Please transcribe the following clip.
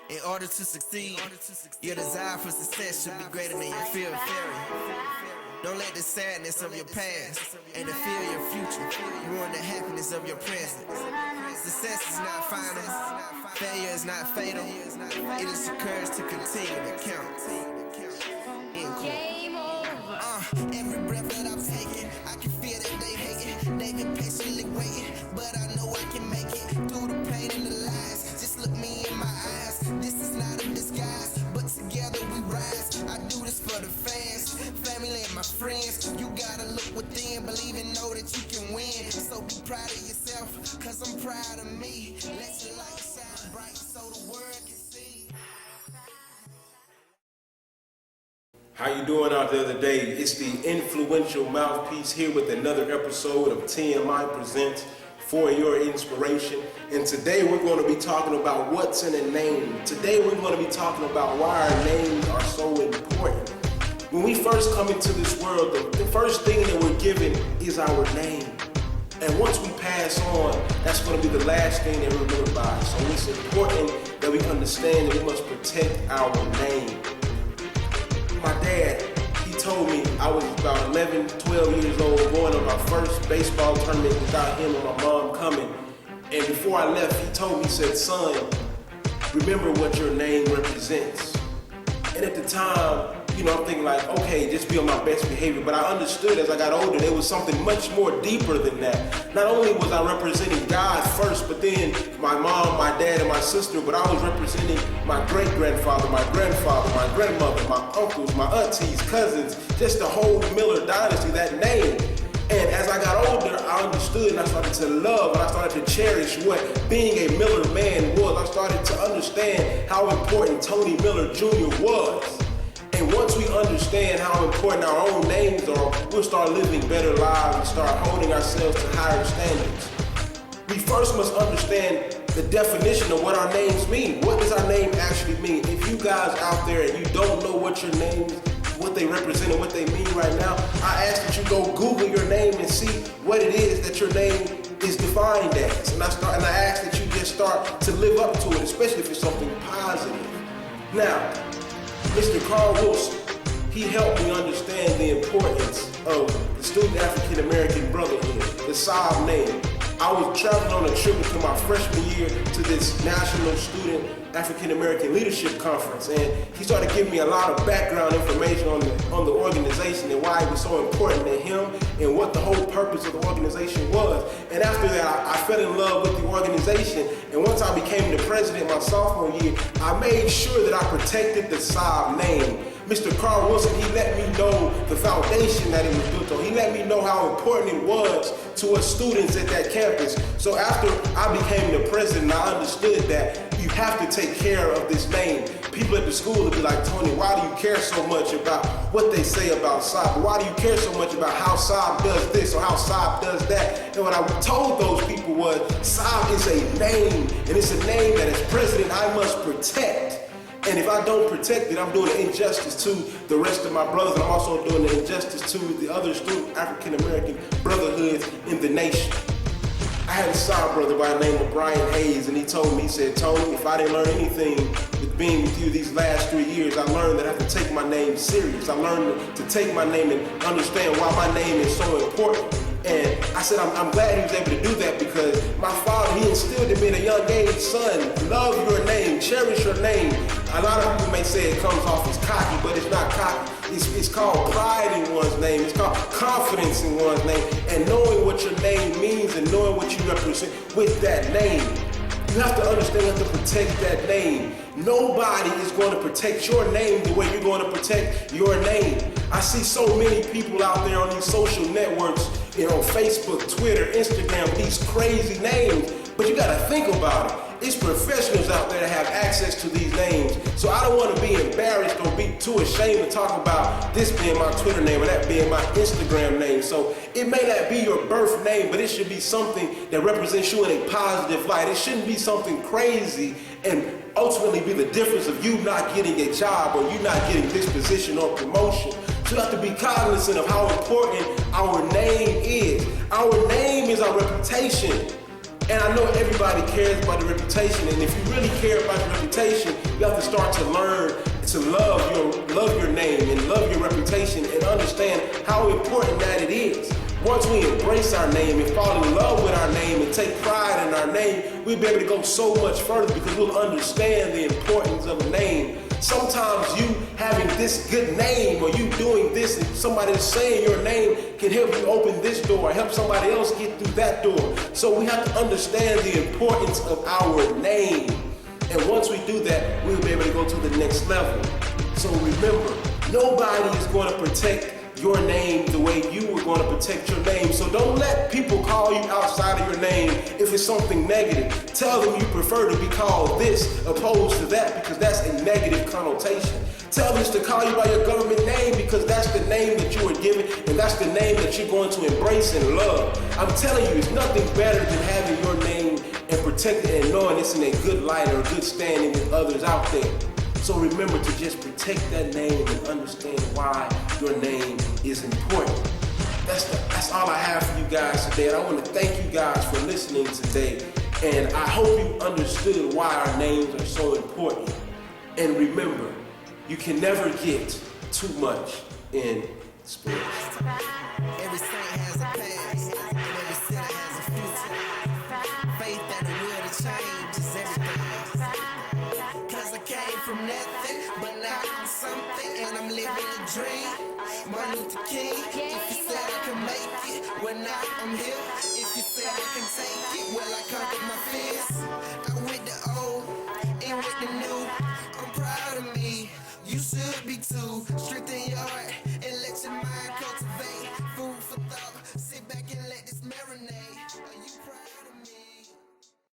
In order to succeed, your desire for success should be greater than your fear of failure. Don't let the sadness of your past and the fear of your future ruin the happiness of your present. Success is not final, failure is not fatal. It is the courage to continue to count. Game over. Every breath that I'm taking, I can feel that they hating. They've been patiently waiting, but I know I can make it through the pain and the lies. Just look me in my eyes. This is not a disguise, but together we rise. I do this for the fans, family and my friends. You gotta look within, believe and know that you can win. So be proud of yourself, cause I'm proud of me. Let your light shine bright so the world can see. How you doing out there today? It's the influential mouthpiece here with another episode of TMI Presents For Your Inspiration. And today we're going to be talking about what's in a name. Today we're going to be talking about why our names are so important. When we first come into this world, the first thing that we're given is our name. And once we pass on, that's going to be the last thing that we're going to buy. So it's important that we understand that we must protect our name. My dad, he told me I was about 11, 12 years old, going to my first baseball tournament without him and my mom coming. And before I left, he told me, he said, son, remember what your name represents. And at the time, I'm thinking like, okay, just be on my best behavior. But I understood as I got older, there was something much more deeper than that. Not only was I representing God first, but then my mom, my dad, and my sister, but I was representing my great-grandfather, my grandfather, my grandmother, my uncles, my aunties, cousins, just the whole Miller dynasty, that name. And as I got older, I understood and I started to love and I started to cherish what being a Miller man was. I started to understand how important Tony Miller Jr. was. And once we understand how important our own names are, we'll start living better lives and start holding ourselves to higher standards. We first must understand the definition of what our names mean. What does our name actually mean? If you guys out there and you don't know what your names, what they represent and what they mean right now, I ask that you go Google your name and see what it is that your name is defined as. And I ask that you just start to live up to it, especially if it's something positive. Now, Mr. Carl Wilson, he helped me understand the importance of the Student African American Brotherhood, the SOB name. I was traveling on a trip into my freshman year to this National Student African American Leadership Conference, and he started giving me a lot of background information on the organization and why it was so important to him and what the whole purpose of the organization was. And after that, I fell in love with the organization, and once I became the president my sophomore year, I made sure that I protected the SOB name. Mr. Carl Wilson, he let me know the foundation that it was built on. He let me know how important it was to us students at that campus. So after I became the president, I understood that you have to take care of this name. People at the school would be like, Tony, why do you care so much about what they say about SOB? Why do you care so much about how SOB does this or how SOB does that? And what I told those people was, SOB is a name, and it's a name that as president I must protect. And if I don't protect it, I'm doing an injustice to the rest of my brothers, and I'm also doing an injustice to the other student African American brotherhoods in the nation. I had a SOB brother by the name of Brian Hayes, and he told me, he said, Tony, if I didn't learn anything with being with you these last 3 years, I learned that I have to take my name serious. I learned to take my name and understand why my name is so important. And I said, I'm glad he was able to do that because my father, he instilled in me at a young age, son, love your name, cherish your name. A lot of people may say it comes off as cocky, but it's not cocky. It's called pride in one's name. It's called confidence in one's name. And knowing what your name means and knowing what you represent with that name. You have to understand, you have to protect that name. Nobody is going to protect your name the way you're going to protect your name. I see so many people out there on these social networks, Facebook, Twitter, Instagram, these crazy names. But you got to think about it. It's professionals out there that have access to these names. So I don't want to be embarrassed or be too ashamed to talk about this being my Twitter name or that being my Instagram name. So it may not be your birth name, but it should be something that represents you in a positive light. It shouldn't be something crazy and ultimately be the difference of you not getting a job or you not getting this position or promotion. So you have to be cognizant of how important our name is. Our name is our reputation. And I know everybody cares about the reputation, and if you really care about your reputation, you have to start to learn to love your name and love your reputation and understand how important that it is. Once we embrace our name and fall in love with our name and take pride in our name, we'll be able to go so much further because we'll understand the importance of a name. Sometimes you having this good name or you doing this and somebody saying your name can help you open this door or help somebody else get through that door. So we have to understand the importance of our name. And once we do that, we'll be able to go to the next level. So remember, nobody is going to protect your name the way you were going to protect your name. So don't let people call you outside of your name if it's something negative. Tell them you prefer to be called this opposed to that because that's a negative connotation. Tell them to call you by your government name because that's the name that you were given and that's the name that you're going to embrace and love. I'm telling you, it's nothing better than having your name and protect it and knowing it's in a good light or a good standing with others out there. So remember to just protect that name and understand why your name is important. That's all I have for you guys today. And I want to thank you guys for listening today. And I hope you understood why our names are so important. And remember, you can never get too much in sports. Every saint has a past, and every sinner has a future. Faith and the will to change is everything. Cause I came from nothing, but now I'm something, and I'm living a dream. Martin Luther King, if you said I can make it, well now I'm here. If you said I can take it,